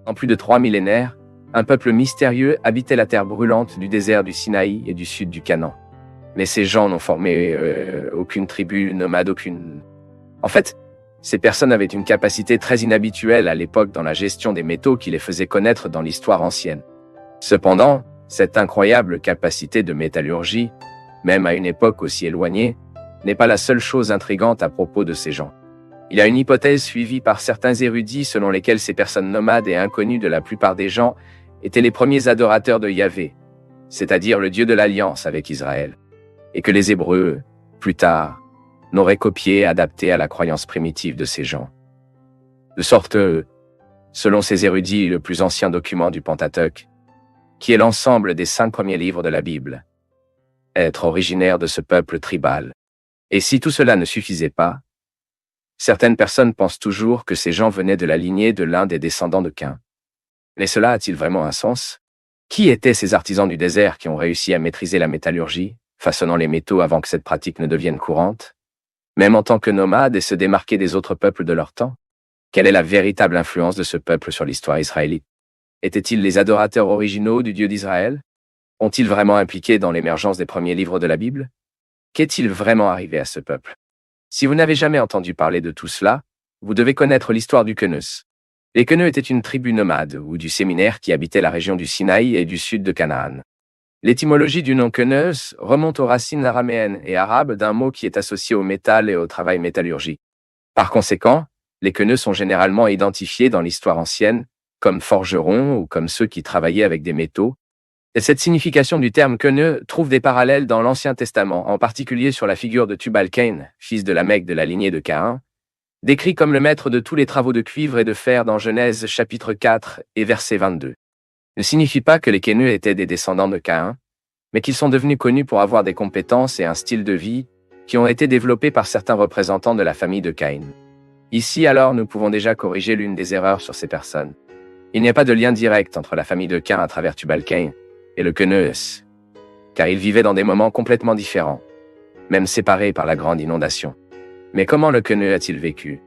En plus de 3 millénaires, un peuple mystérieux habitait la terre brûlante du désert du Sinaï et du sud du Canaan. Mais ces gens n'ont formé aucune tribu nomade, aucune... En fait, ces personnes avaient une capacité très inhabituelle à l'époque dans la gestion des métaux qui les faisait connaître dans l'histoire ancienne. Cependant, cette incroyable capacité de métallurgie, même à une époque aussi éloignée, n'est pas la seule chose intrigante à propos de ces gens. Il y a une hypothèse suivie par certains érudits selon lesquels ces personnes nomades et inconnues de la plupart des gens étaient les premiers adorateurs de Yahvé, c'est-à-dire le Dieu de l'Alliance avec Israël, et que les Hébreux, plus tard, n'auraient copié et adapté à la croyance primitive de ces gens. De sorte, selon ces érudits, le plus ancien document du Pentateuque, qui est l'ensemble des 5 premiers livres de la Bible, être originaire de ce peuple tribal. Et si tout cela ne suffisait pas, certaines personnes pensent toujours que ces gens venaient de la lignée de l'un des descendants de Caïn. Mais cela a-t-il vraiment un sens? Qui étaient ces artisans du désert qui ont réussi à maîtriser la métallurgie, façonnant les métaux avant que cette pratique ne devienne courante, même en tant que nomades et se démarquer des autres peuples de leur temps? Quelle est la véritable influence de ce peuple sur l'histoire israélite? Étaient-ils les adorateurs originaux du Dieu d'Israël? Ont-ils vraiment impliqué dans l'émergence des premiers livres de la Bible? Qu'est-il vraiment arrivé à ce peuple? Si vous n'avez jamais entendu parler de tout cela, vous devez connaître l'histoire du Queneux. Les Queneux étaient une tribu nomade ou du séminaire qui habitait la région du Sinaï et du sud de Canaan. L'étymologie du nom Queneux remonte aux racines araméennes et arabes d'un mot qui est associé au métal et au travail métallurgique. Par conséquent, les Queneux sont généralement identifiés dans l'histoire ancienne comme forgerons ou comme ceux qui travaillaient avec des métaux. Et cette signification du terme Queneux trouve des parallèles dans l'Ancien Testament, en particulier sur la figure de Tubal-Caïn, fils de Lamech de la lignée de Caïn, décrit comme le maître de tous les travaux de cuivre et de fer dans Genèse chapitre 4 et verset 22. Ne signifie pas que les Queneux étaient des descendants de Caïn, mais qu'ils sont devenus connus pour avoir des compétences et un style de vie qui ont été développés par certains représentants de la famille de Caïn. Ici alors, nous pouvons déjà corriger l'une des erreurs sur ces personnes. Il n'y a pas de lien direct entre la famille de Caïn à travers Tubal-Caïn et le Queneux, car ils vivaient dans des moments complètement différents, même séparés par la grande inondation. Mais comment le Queneux a-t-il vécu?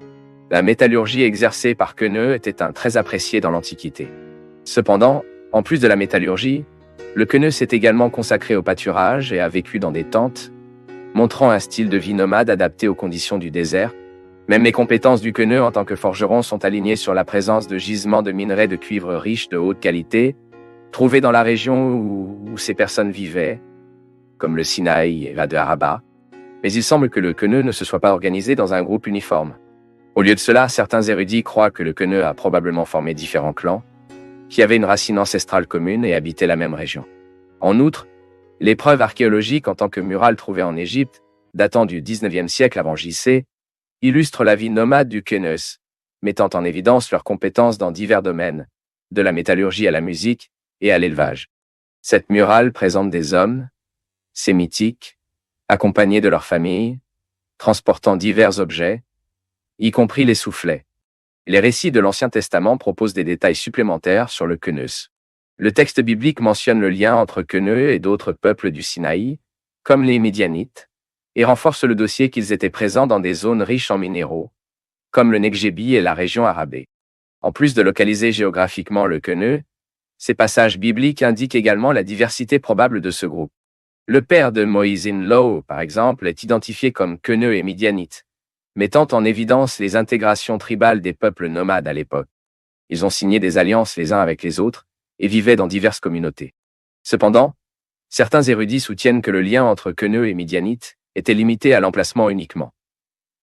La métallurgie exercée par Queneux était très appréciée dans l'Antiquité. Cependant, en plus de la métallurgie, le Queneux s'est également consacré au pâturage et a vécu dans des tentes, montrant un style de vie nomade adapté aux conditions du désert. Même les compétences du Queneux en tant que forgeron sont alignées sur la présence de gisements de minerais de cuivre riches de haute qualité, trouvés dans la région où ces personnes vivaient, comme le Sinaï et Wadi Araba. Mais il semble que le Queneux ne se soit pas organisé dans un groupe uniforme. Au lieu de cela, certains érudits croient que le Queneux a probablement formé différents clans, qui avaient une racine ancestrale commune et habitaient la même région. En outre, les preuves archéologiques en tant que murales trouvées en Égypte, datant du 19e siècle avant JC, illustrent la vie nomade du Queneux, mettant en évidence leurs compétences dans divers domaines, de la métallurgie à la musique et à l'élevage. Cette murale présente des hommes, sémitiques, accompagnés de leurs familles, transportant divers objets, y compris les soufflets. Les récits de l'Ancien Testament proposent des détails supplémentaires sur le Queneux. Le texte biblique mentionne le lien entre Queneux et d'autres peuples du Sinaï, comme les Midianites, et renforce le dossier qu'ils étaient présents dans des zones riches en minéraux, comme le Negebi et la région arabée. En plus de localiser géographiquement le Queneux, ces passages bibliques indiquent également la diversité probable de ce groupe. Le père de Moïse In-Law, par exemple, est identifié comme Queneux et Midianite, mettant en évidence les intégrations tribales des peuples nomades à l'époque. Ils ont signé des alliances les uns avec les autres et vivaient dans diverses communautés. Cependant, certains érudits soutiennent que le lien entre Queneux et Midianite était limité à l'emplacement uniquement,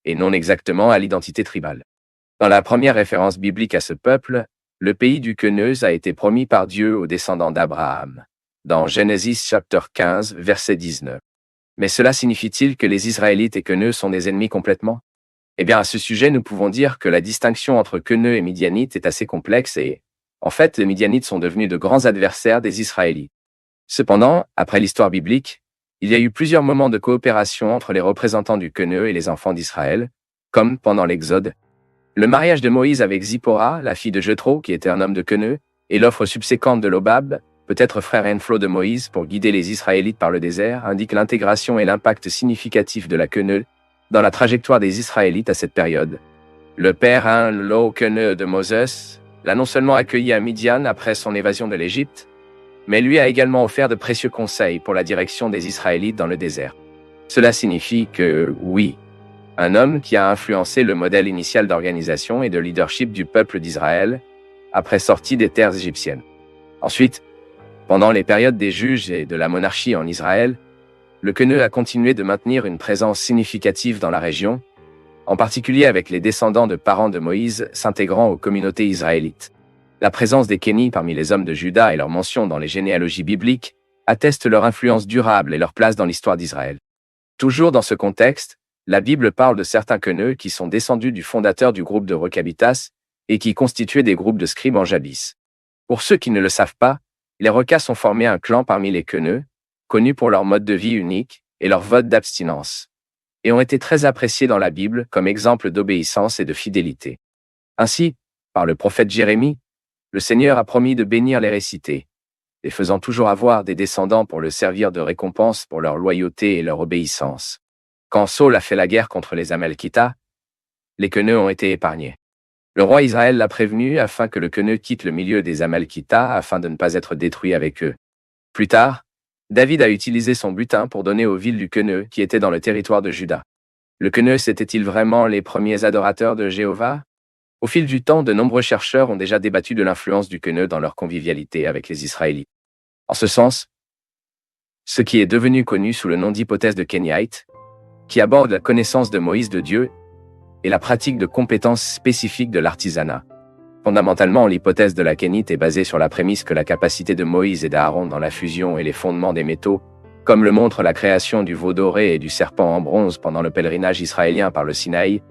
et non exactement à l'identité tribale. Dans la première référence biblique à ce peuple, le pays du Queneux a été promis par Dieu aux descendants d'Abraham, dans Genèse chapitre 15, verset 19. Mais cela signifie-t-il que les Israélites et Queneux sont des ennemis complètement? Eh bien, à ce sujet, nous pouvons dire que la distinction entre Queneux et Midianites est assez complexe et, en fait, les Midianites sont devenus de grands adversaires des Israélites. Cependant, après l'histoire biblique, il y a eu plusieurs moments de coopération entre les représentants du Queneux et les enfants d'Israël, comme pendant l'Exode, le mariage de Moïse avec Zipporah, la fille de Jethro, qui était un homme de Queneux, et l'offre subséquente de Lobab, peut-être frère Enflo de Moïse pour guider les Israélites par le désert, indiquent l'intégration et l'impact significatif de la Queneux dans la trajectoire des Israélites à cette période. Le père Lo Queneux de Moses, l'a non seulement accueilli à Midian après son évasion de l'Égypte, mais lui a également offert de précieux conseils pour la direction des Israélites dans le désert. Cela signifie que, oui, un homme qui a influencé le modèle initial d'organisation et de leadership du peuple d'Israël après sortie des terres égyptiennes. Ensuite, pendant les périodes des juges et de la monarchie en Israël, le Queneu a continué de maintenir une présence significative dans la région, en particulier avec les descendants de parents de Moïse s'intégrant aux communautés israélites. La présence des Kénis parmi les hommes de Juda et leur mention dans les généalogies bibliques attestent leur influence durable et leur place dans l'histoire d'Israël. Toujours dans ce contexte, la Bible parle de certains Queneux qui sont descendus du fondateur du groupe de Rechabitas et qui constituaient des groupes de scribes en Jabis. Pour ceux qui ne le savent pas, les Recas ont formé un clan parmi les Queneux, connus pour leur mode de vie unique et leur vote d'abstinence, et ont été très appréciés dans la Bible comme exemple d'obéissance et de fidélité. Ainsi, par le prophète Jérémie, le Seigneur a promis de bénir les récités, les faisant toujours avoir des descendants pour le servir de récompense pour leur loyauté et leur obéissance. Quand Saul a fait la guerre contre les Amalkitas, les Queneux ont été épargnés. Le roi Israël l'a prévenu afin que le Queneu quitte le milieu des Amalkitas afin de ne pas être détruit avec eux. Plus tard, David a utilisé son butin pour donner aux villes du Queneu qui étaient dans le territoire de Juda. Le Queneu étaient-ils vraiment les premiers adorateurs de Jéhovah? Au fil du temps, de nombreux chercheurs ont déjà débattu de l'influence du Queneu dans leur convivialité avec les Israélites. En ce sens, ce qui est devenu connu sous le nom d'hypothèse de Kéniite, qui aborde la connaissance de Moïse de Dieu et la pratique de compétences spécifiques de l'artisanat. Fondamentalement, l'hypothèse de la kénite est basée sur la prémisse que la capacité de Moïse et d'Aaron dans la fusion et les fondements des métaux, comme le montre la création du veau doré et du serpent en bronze pendant le pèlerinage israélien par le Sinaï,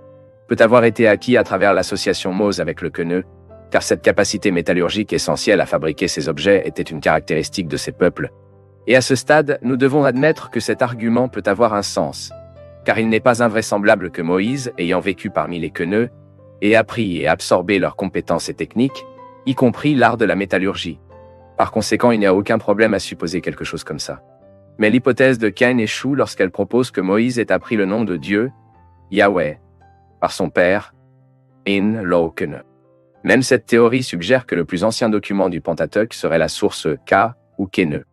peut avoir été acquis à travers l'association Mose avec le Queneu, car cette capacité métallurgique essentielle à fabriquer ces objets était une caractéristique de ces peuples. Et à ce stade, nous devons admettre que cet argument peut avoir un sens, car il n'est pas invraisemblable que Moïse, ayant vécu parmi les Queneux, ait appris et absorbé leurs compétences et techniques, y compris l'art de la métallurgie. Par conséquent, il n'y a aucun problème à supposer quelque chose comme ça. Mais l'hypothèse de Cain échoue lorsqu'elle propose que Moïse ait appris le nom de Dieu, Yahweh, par son père, In Lo Queneu. Même cette théorie suggère que le plus ancien document du Pentateuque serait la source K ou Queneu.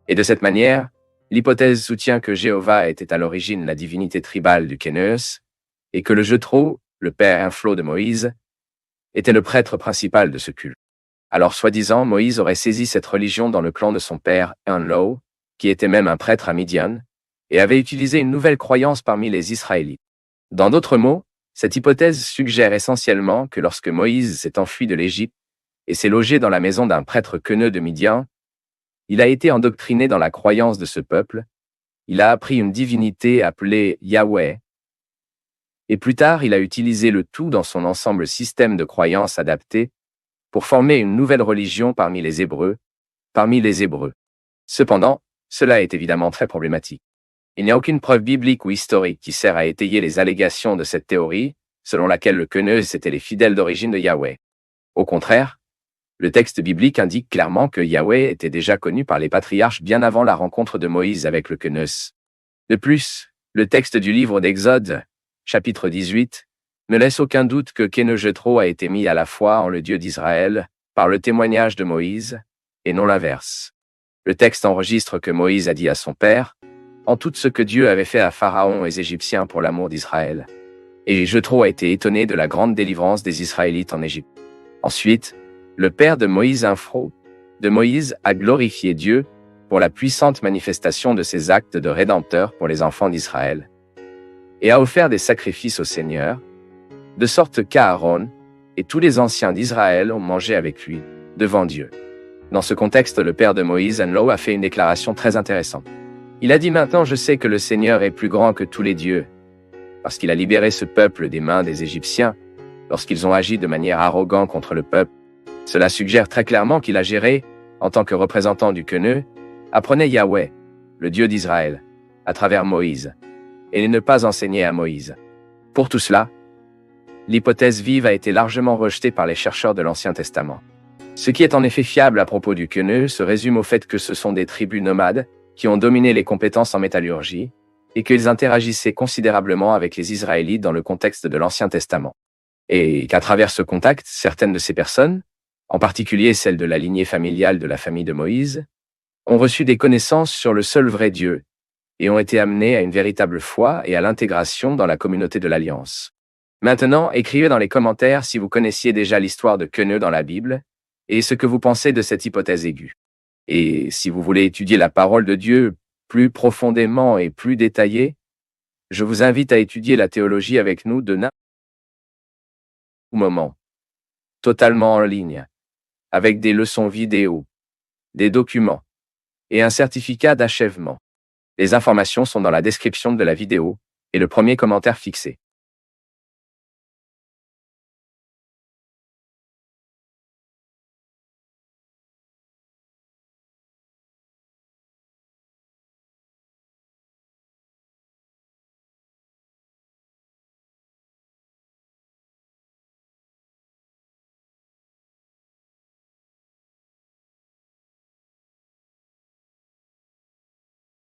Et de cette manière, l'hypothèse soutient que Jéhovah était à l'origine la divinité tribale du Queneux et que le Jethro, le père inflo de Moïse, était le prêtre principal de ce culte. Alors, soi-disant, Moïse aurait saisi cette religion dans le clan de son père, Enlo, qui était même un prêtre à Midian, et avait utilisé une nouvelle croyance parmi les Israélites. Dans d'autres mots, cette hypothèse suggère essentiellement que lorsque Moïse s'est enfui de l'Égypte et s'est logé dans la maison d'un prêtre queneux de Midian, il a été endoctriné dans la croyance de ce peuple, il a appris une divinité appelée Yahweh, et plus tard il a utilisé le tout dans son ensemble système de croyances adapté pour former une nouvelle religion parmi les Hébreux. Cependant, cela est évidemment très problématique. Il n'y a aucune preuve biblique ou historique qui sert à étayer les allégations de cette théorie, selon laquelle le Queneux étaient les fidèles d'origine de Yahweh. Au contraire, le texte biblique indique clairement que Yahweh était déjà connu par les patriarches bien avant la rencontre de Moïse avec le Queneux. De plus, le texte du livre d'Exode, chapitre 18, ne laisse aucun doute que Queneux Jethro a été mis à la foi en le Dieu d'Israël par le témoignage de Moïse, et non l'inverse. Le texte enregistre que Moïse a dit à son père, en tout ce que Dieu avait fait à Pharaon et les Égyptiens pour l'amour d'Israël. Et Jethro a été étonné de la grande délivrance des Israélites en Égypte. Ensuite, le père de Moïse a glorifié Dieu pour la puissante manifestation de ses actes de rédempteur pour les enfants d'Israël, et a offert des sacrifices au Seigneur, de sorte qu'Aaron et tous les anciens d'Israël ont mangé avec lui, devant Dieu. Dans ce contexte, le père de Moïse, Enlo, a fait une déclaration très intéressante. Il a dit: maintenant je sais que le Seigneur est plus grand que tous les dieux, parce qu'il a libéré ce peuple des mains des Égyptiens, lorsqu'ils ont agi de manière arrogante contre le peuple. Cela suggère très clairement qu'il a géré, en tant que représentant du Queneux, apprenait Yahweh, le Dieu d'Israël, à travers Moïse, et ne pas enseigné à Moïse. Pour tout cela, l'hypothèse vive a été largement rejetée par les chercheurs de l'Ancien Testament. Ce qui est en effet fiable à propos du Queneux se résume au fait que ce sont des tribus nomades qui ont dominé les compétences en métallurgie et qu'ils interagissaient considérablement avec les Israélites dans le contexte de l'Ancien Testament. Et qu'à travers ce contact, certaines de ces personnes, en particulier celles de la lignée familiale de la famille de Moïse, ont reçu des connaissances sur le seul vrai Dieu et ont été amenés à une véritable foi et à l'intégration dans la communauté de l'Alliance. Maintenant, écrivez dans les commentaires si vous connaissiez déjà l'histoire de Queneux dans la Bible et ce que vous pensez de cette hypothèse aiguë. Et si vous voulez étudier la parole de Dieu plus profondément et plus détaillée, je vous invite à étudier la théologie avec nous de n'importe quel moment, totalement en ligne, avec des leçons vidéo, des documents et un certificat d'achèvement. Les informations sont dans la description de la vidéo et le premier commentaire fixé.